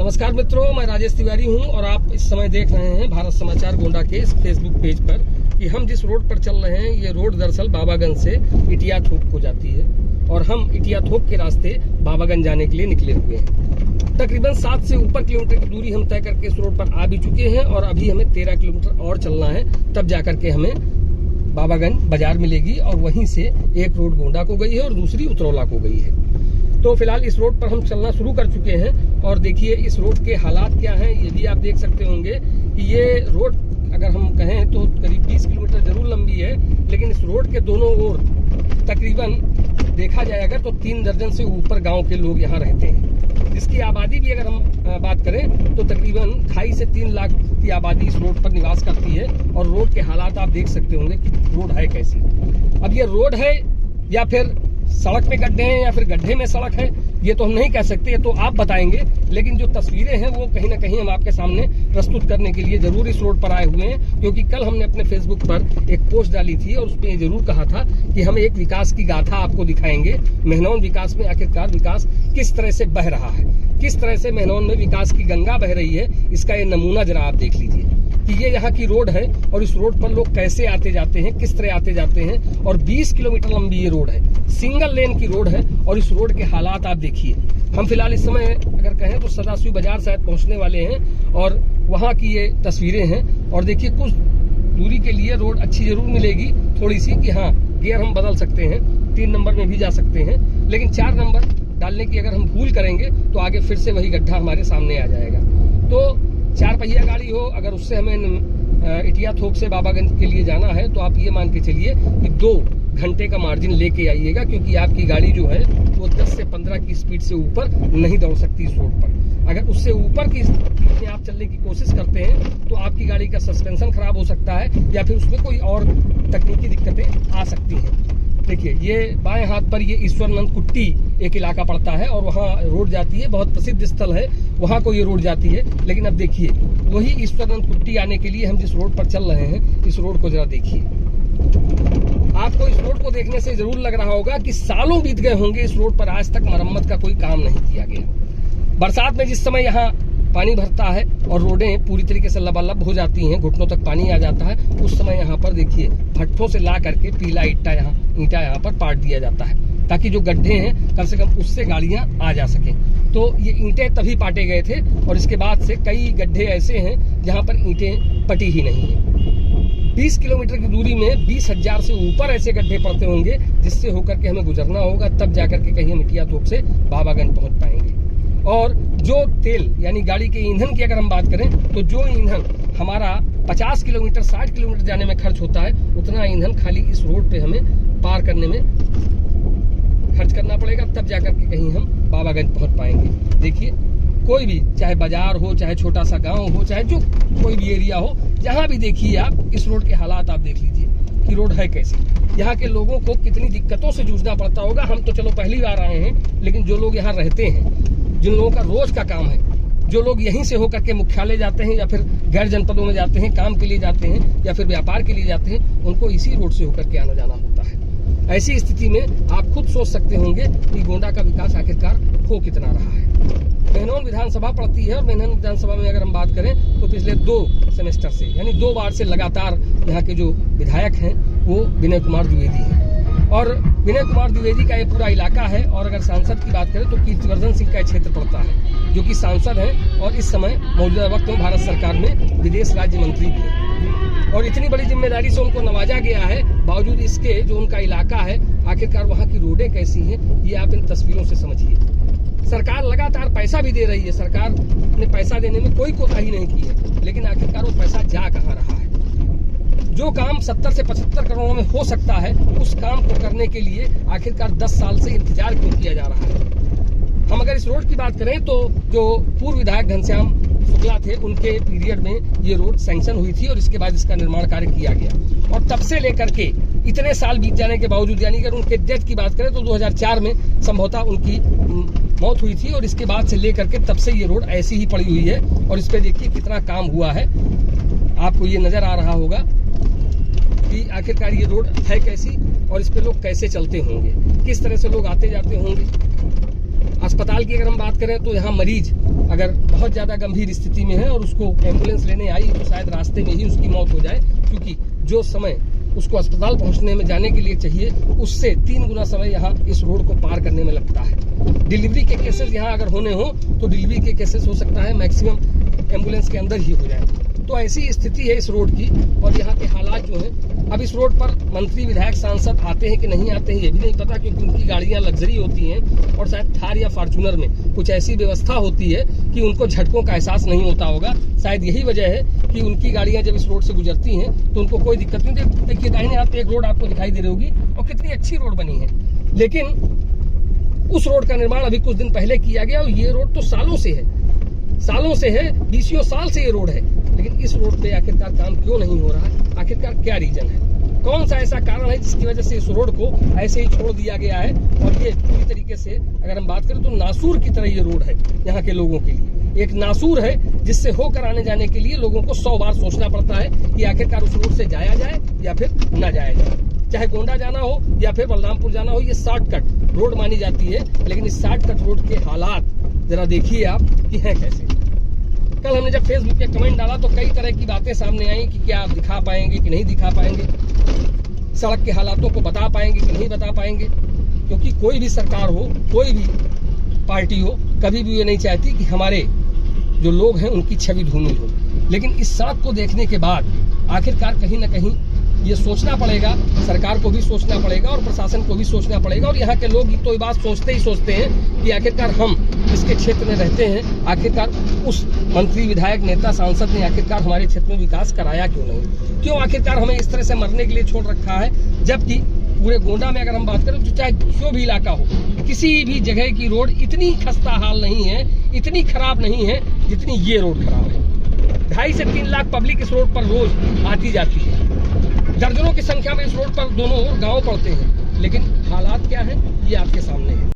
नमस्कार मित्रों, मैं राजेश तिवारी हूं और आप इस समय देख रहे हैं भारत समाचार गोंडा के इस फेसबुक पेज पर कि हम जिस रोड पर चल रहे हैं ये रोड दरअसल बाबागंज से इटिया थोक को जाती है और हम इटिया थोक के रास्ते बाबागंज जाने के लिए निकले हुए हैं। तकरीबन 7 से ऊपर किलोमीटर की दूरी हम तय करके इस रोड पर आ भी चुके हैं और अभी हमें 13 किलोमीटर और चलना है, तब जाकर के हमें बाबागंज बाजार मिलेगी और वहीं से एक रोड गोंडा को गई है और दूसरी उतरौला को गई है। तो फिलहाल इस रोड पर हम चलना शुरू कर चुके हैं और देखिए इस रोड के हालात क्या हैं ये भी आप देख सकते होंगे कि ये रोड अगर हम कहें तो करीब 20 किलोमीटर जरूर लंबी है, लेकिन इस रोड के दोनों ओर तकरीबन देखा जाए अगर तो 3 दर्जन से ऊपर गांव के लोग यहाँ रहते हैं, जिसकी आबादी भी अगर हम बात करें तो तकरीबन 2.5 से 3 लाख की आबादी इस रोड पर निवास करती है। और रोड के हालात आप देख सकते होंगे कि रोड है कैसी। अब ये रोड है या फिर सड़क में गड्ढे हैं या फिर गड्ढे में सड़क है, ये तो हम नहीं कह सकते, ये तो आप बताएंगे। लेकिन जो तस्वीरें हैं वो कहीं ना कहीं हम आपके सामने प्रस्तुत करने के लिए जरूर इस रोड पर आए हुए हैं, क्योंकि कल हमने अपने फेसबुक पर एक पोस्ट डाली थी और उसमें ये जरूर कहा था कि हम एक विकास की गाथा आपको दिखाएंगे। मेहनौन विकास में आखिरकार विकास किस तरह से बह रहा है, किस तरह से मेहनौन में विकास की गंगा बह रही है, इसका ये नमूना जरा आप देख लीजिए कि ये यहाँ की रोड है और इस रोड पर लोग कैसे आते जाते हैं, किस तरह आते जाते हैं। और 20 किलोमीटर लंबी ये रोड है, सिंगल लेन की रोड है और इस रोड के हालात आप देखिए। हम फिलहाल इस समय अगर कहें तो सदाशिव बाजार शायद पहुंचने वाले हैं और वहां की ये तस्वीरें हैं। और देखिए कुछ दूरी के लिए रोड अच्छी जरूर मिलेगी थोड़ी सी कि हाँ गियर हम बदल सकते हैं, 3 नंबर में भी जा सकते हैं, लेकिन 4 नंबर डालने की अगर हम भूल करेंगे तो आगे फिर से वही गड्ढा हमारे सामने आ जाएगा। तो 4 पहिया गाड़ी हो अगर उससे हमें इटिया थोक से बाबागंज के लिए जाना है तो आप ये मान के चलिए कि 2 घंटे का मार्जिन लेके आइएगा, क्योंकि आपकी गाड़ी जो है वो 10 से 15 की स्पीड से ऊपर नहीं दौड़ सकती इस रोड पर। अगर उससे ऊपर की स्पीड में आप चलने की कोशिश करते हैं तो आपकी गाड़ी का सस्पेंशन खराब हो सकता है या फिर उसमें कोई और तकनीकी दिक्कतें आ सकती हैं। देखिए ये बाएं हाथ पर ये ईश्वरनंद कुट्टी एक इलाका पड़ता है और वहाँ रोड जाती है, बहुत प्रसिद्ध स्थल है, वहाँ को ये रोड जाती है। लेकिन अब देखिए वही ईश्वरनंद कुट्टी आने के लिए हम जिस रोड पर चल रहे हैं इस रोड को जरा देखिए। आपको इस रोड को देखने से जरूर लग रहा होगा कि सालों बीत गए होंगे, इस रोड पर आज तक मरम्मत का कोई काम नहीं किया गया। बरसात में जिस समय यहाँ पानी भरता है और रोडें पूरी तरीके से लबालब हो जाती हैं, घुटनों तक पानी आ जाता है, उस समय यहाँ पर देखिए भट्ठों से ला करके पीला ईंटा यहाँ पर पाट दिया जाता है ताकि जो गड्ढे हैं कम से कम उससे गाड़ियां आ जा सकें। तो ये ईंटें तभी पाटे गए थे और इसके बाद से कई गड्ढे ऐसे हैं जहाँ पर ईंटें पटी ही नहीं है। 20 किलोमीटर की दूरी में 20,000 से ऊपर ऐसे गड्ढे पड़ते होंगे जिससे होकर के हमें गुजरना होगा, तब जाकर के कहीं हम इटिया थोक से बाबागंज पहुंच पाएंगे। और जो तेल यानी गाड़ी के ईंधन की अगर हम बात करें तो जो ईंधन हमारा 50 किलोमीटर 60 किलोमीटर जाने में खर्च होता है, उतना ईंधन खाली इस रोड पे हमें पार करने में खर्च करना पड़ेगा, तब जाकर के कहीं हम बाबागंज पहुंच पाएंगे। देखिए कोई भी, चाहे बाजार हो, चाहे छोटा सा गांव हो, चाहे जो कोई भी एरिया हो, जहां भी देखिए आप इस रोड के हालात आप देख लीजिए कि रोड है कैसी। यहाँ के लोगों को कितनी दिक्कतों से जूझना पड़ता होगा। हम तो चलो पहली बार आए हैं, लेकिन जो लोग यहाँ रहते हैं, जिन लोगों का रोज का काम है, जो लोग यहीं से होकर के मुख्यालय जाते हैं या फिर गैर जनपदों में जाते हैं, काम के लिए जाते हैं या फिर व्यापार के लिए जाते हैं, उनको इसी रोड से होकर के आना जाना होता है। ऐसी स्थिति में आप खुद सोच सकते होंगे कि गोंडा का विकास आखिरकार हो कितना रहा है। मेहनौन विधानसभा पड़ती है और मेहनौन विधानसभा में अगर हम बात करें तो पिछले 2 सेमेस्टर से यानी 2 बार से लगातार यहाँ के जो विधायक हैं वो विनय कुमार द्विवेदी हैं और विनय कुमार द्विवेदी का ये पूरा इलाका है। और अगर सांसद की बात करें तो कीर्तिवर्धन सिंह का क्षेत्र पड़ता है, जो कि सांसद हैं और इस समय मौजूदा वक्त में भारत सरकार में विदेश राज्य मंत्री भी हैं। और इतनी बड़ी जिम्मेदारी से उनको नवाजा गया है, बावजूद इसके जो उनका इलाका है आखिरकार वहाँ की रोडें कैसी हैं ये आप इन तस्वीरों से समझिए। सरकार लगातार पैसा भी दे रही है, सरकार ने पैसा देने में कोई कोताही नहीं की है, लेकिन आखिरकार वो पैसा जा कहाँ रहा है। जो काम 70 से 75 करोड़ में हो सकता है, उस काम को करने के लिए आखिरकार 10 साल से इंतजार क्यों किया जा रहा है। हम अगर इस रोड की बात करें तो जो पूर्व विधायक घनश्याम शुक्ला थे उनके पीरियड में ये रोड सैंक्शन हुई थी और इसके बाद इसका निर्माण कार्य किया गया और तब से लेकर के इतने साल बीत जाने के बावजूद, यानी अगर उनके डेथ की बात करें तो 2004 में संभवतः उनकी मौत हुई थी और इसके बाद से लेकर के तब से ये रोड ऐसी ही पड़ी हुई है। और इस पे देखिए कितना काम हुआ है, आपको ये नजर आ रहा होगा कि आखिरकार ये रोड है कैसी और इस पे लोग कैसे चलते होंगे, किस तरह से लोग आते जाते होंगे। अस्पताल की अगर हम बात करें तो यहाँ मरीज अगर बहुत ज़्यादा गंभीर स्थिति में है और उसको एम्बुलेंस लेने आई तो शायद रास्ते में ही उसकी मौत हो जाए, क्योंकि जो समय उसको अस्पताल पहुंचने में जाने के लिए चाहिए उससे 3 गुना समय यहाँ इस रोड को पार करने में लगता है। डिलीवरी के केसेस यहाँ अगर होने हो तो डिलीवरी के केसेस हो सकता है मैक्सिमम एम्बुलेंस के अंदर ही हो जाए। तो ऐसी स्थिति है इस रोड की। और यहाँ के हालात जो हैं, अब इस रोड पर मंत्री विधायक सांसद आते हैं कि नहीं आते हैं ये भी नहीं पता, क्योंकि उनकी गाड़ियाँ लग्जरी होती हैं और शायद थार या फॉर्चूनर में कुछ ऐसी व्यवस्था होती है कि उनको झटकों का एहसास नहीं होता होगा। शायद यही वजह है कि उनकी गाड़ियाँ जब इस रोड से गुजरती हैं तो उनको कोई दिक्कत नहीं। देखिए दाहिने हाथ पे एक रोड आपको दिखाई दे रही होगी और कितनी अच्छी रोड बनी है, लेकिन उस रोड का निर्माण अभी कुछ दिन पहले किया गया और ये रोड तो सालों से है, 20 साल से ये रोड है। लेकिन इस रोड पे आखिरकार काम क्यों नहीं हो रहा है? आखिरकार क्या रीजन है? कौन सा ऐसा कारण है जिसकी वजह से इस रोड को ऐसे ही छोड़ दिया गया है? और ये पूरी तरीके से अगर हम बात करें तो नासूर की तरह ये रोड है यहाँ के लोगों के लिए। एक नासूर है जिससे होकर आने जाने के लिए लोगों को 100 बार सोचना पड़ता है कि आखिरकार उस रोड से जाया जाए या फिर न जाया जाए। चाहे गोंडा जाना हो या फिर बलरामपुर जाना हो, ये शॉर्टकट रोड मानी जाती है, लेकिन इस शॉर्टकट रोड के हालात जरा देखिए आप कि हैं कैसे। कल हमने जब फेसबुक पे कमेंट डाला तो कई तरह की बातें सामने आई कि क्या आप दिखा पाएंगे कि नहीं दिखा पाएंगे, सड़क के हालातों को बता पाएंगे कि नहीं बता पाएंगे, क्योंकि कोई भी सरकार हो, कोई भी पार्टी हो, कभी भी ये नहीं चाहती कि हमारे जो लोग हैं उनकी छवि धूमिल हो। लेकिन इस सड़क को देखने के बाद आखिरकार कहीं ना कहीं ये सोचना पड़ेगा, सरकार को भी सोचना पड़ेगा और प्रशासन को भी सोचना पड़ेगा। और यहाँ के लोग तो ये बात सोचते हैं कि आखिरकार हम इसके क्षेत्र में रहते हैं, आखिरकार उस मंत्री विधायक नेता सांसद ने आखिरकार हमारे क्षेत्र में विकास कराया क्यों नहीं, क्यों आखिरकार हमें इस तरह से मरने के लिए छोड़ रखा है। जबकि पूरे गोंडा में अगर हम बात करें तो चाहे जो भी इलाका हो, किसी भी जगह की रोड इतनी खस्ता हाल नहीं है, इतनी खराब नहीं है जितनी ये रोड खराब है। 2.5 से 3 लाख पब्लिक इस रोड पर रोज आती जाती है, दर्जनों की संख्या में इस रोड पर दोनों गांव पड़ते हैं, लेकिन हालात क्या है ये आपके सामने है।